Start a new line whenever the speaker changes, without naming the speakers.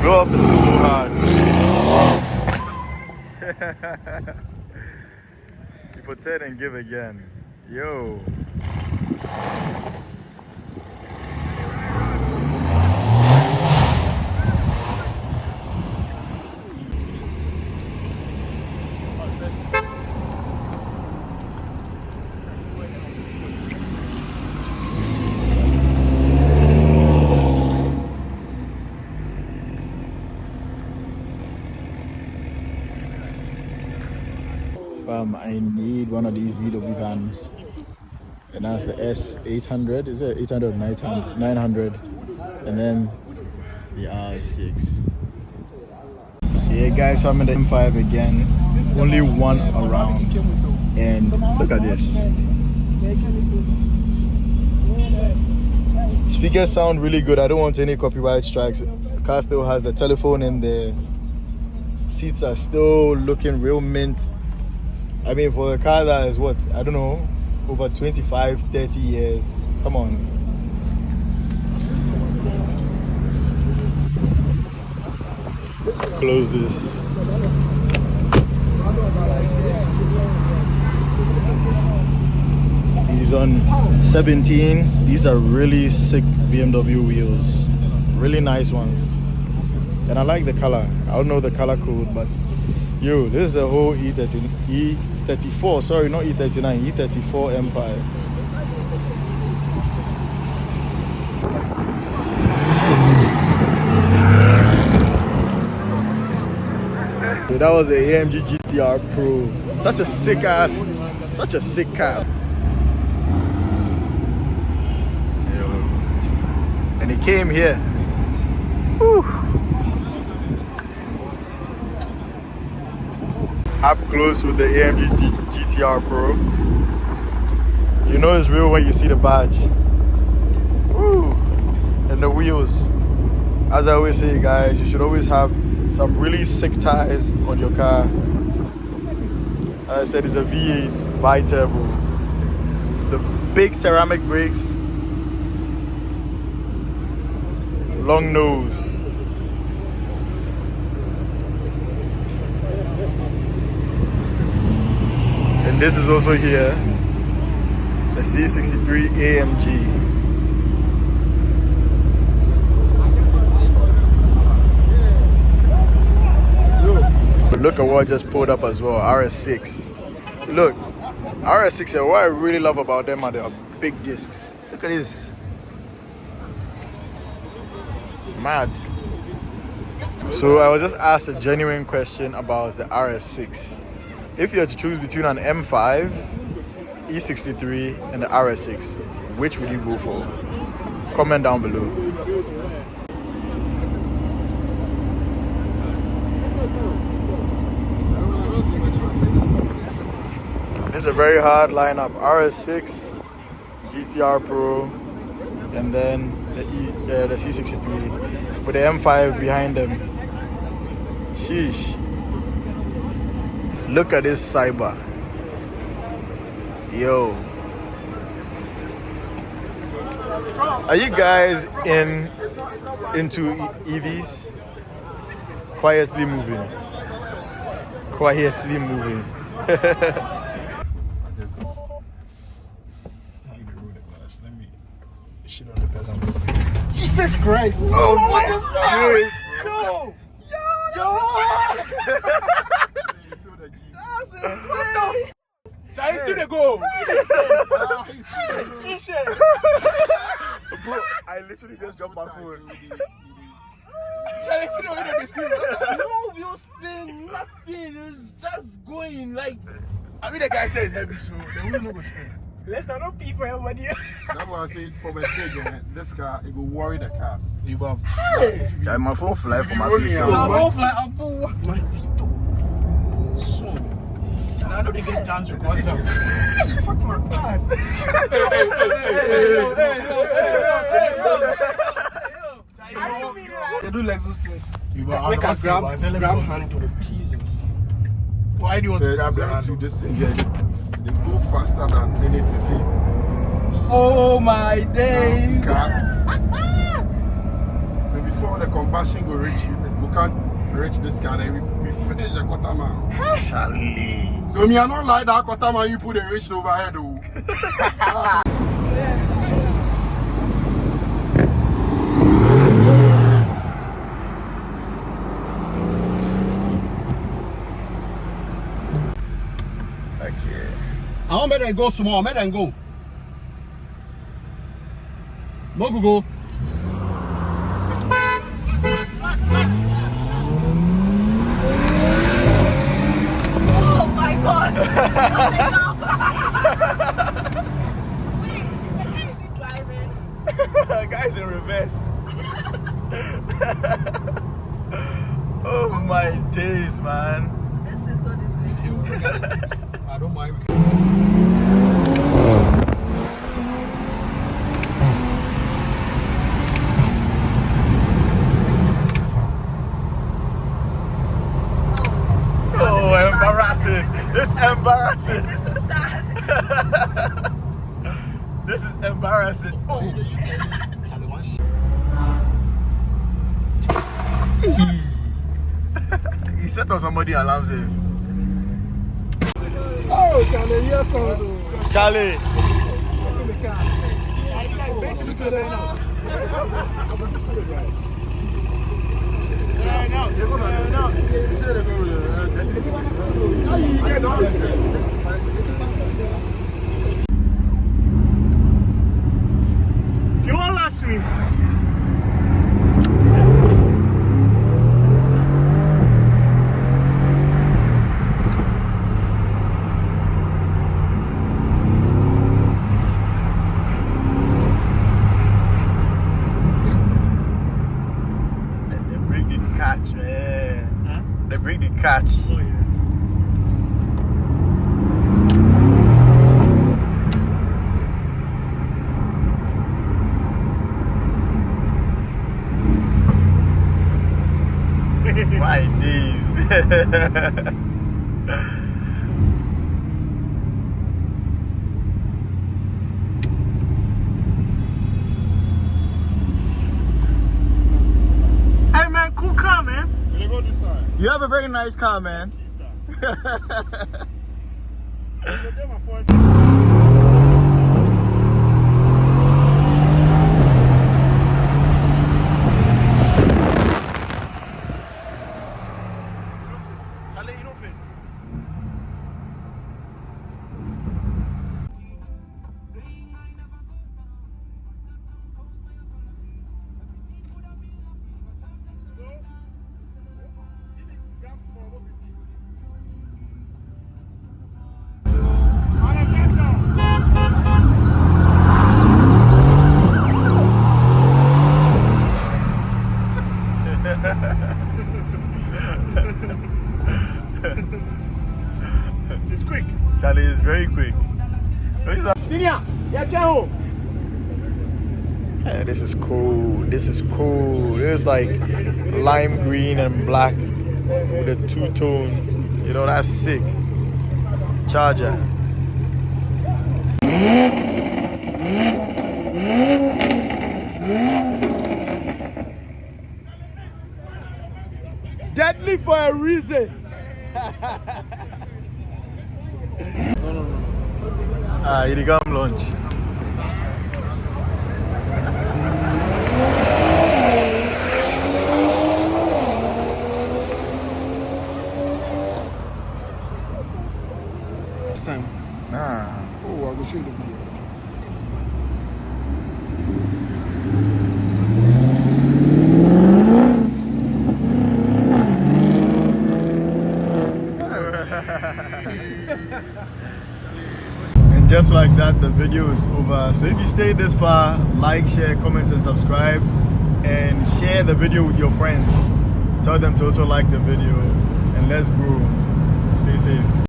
Blow up is so hard. You put 10 and give again. Yo. I need one of these VW vans, and that's the S800. Is it 800 or 900? And then the R6. Yeah, guys, so I'm in the M5 again. Only one around, and look at this. Speakers sound really good. I don't want any copyright strikes. The car still has the telephone in there. Seats are still looking real mint. I mean, for a car that is what, I don't know, over 25, 30 years. Come on. Close this. He's on 17s. These are really sick BMW wheels. Really nice ones. And I like the color. I don't know the color code, but yo, this is a whole E34, sorry, not E39, E34 M5. So that was the AMG GTR Pro. Such a sick car. And it came here. Whew. Up close with the AMG GTR Pro. You know it's real when you see the badge. Woo. And the wheels. As I always say, guys, you should always have some really sick tires on your car. As I said, it's a V8 bi-turbo. The big ceramic brakes. Long nose. And this is also here, the C63 AMG. Look at what just pulled up as well, RS6. Look, RS6, what I really love about them are the big discs. Look at this. Mad. So I was just asked a genuine question about the RS6. If you had to choose between an M5, E63, and the RS6, which would you go for? Comment down below. It's a very hard lineup. RS6, GTR Pro, and then the C63 with the M5 behind them. Sheesh. Look at this Cyber. Yo. Are you guys into EVs? Quietly moving. Quietly moving. Let me shit on the peasants. Jesus Christ! Oh my God! Yo! That's insane! Chinese to the go! Jesus! Bro, I literally just jumped my phone. Chinese to the way they scream. No wheel spin, nothing. It's just going like. I mean, the guy says heavy, so the wheel no go spin. Let's not pee for everybody.
That's why I say from a stage, this car, it will worry the cars.
Hey! My phone fly from my face.
My
phone fly up. My Tito. So. I know they get chance to cause some. Fuck my ass. They do like those things. Make a grab handle. Jesus. Why do you want to grab the handle?
This thing here, they go faster than anything. See?
Oh my days!
So before the combine machine will reach you. If we can't reach this car, then we finish the quarter mile.
Charlie.
So me, I don't like that quarter mile you put the reach overhead. Oh. I want better go small, better go. No go.
Oh my God! Wait, is the guy even driving?
Guy's in reverse. Oh my days, man.
This is so disgraceful.
I don't mind.
Oh, embarrassing. This is embarrassing.
This is sad.
This is embarrassing. Oh. He set on somebody alarm safe.
Oh, Charlie, yes, sir.
Charlie. You won't last me. Catch, man. Huh? They bring the catch. Oh, yeah. My knees. You have a very nice car, man. It's quick. Charlie is very quick.
Senior, yeah,
hey, this is cool. This is cool. It's like lime green and black with a two-tone. You know, that's sick. Charger. Deadly for a reason. Here they come launch.
Next time.
Nah.
Oh, I will show you the video.
And just like that, the video is over. So if you stayed this far, like, share, comment, and subscribe, and share the video with your friends. Tell them to also like the video, and let's go. Stay safe.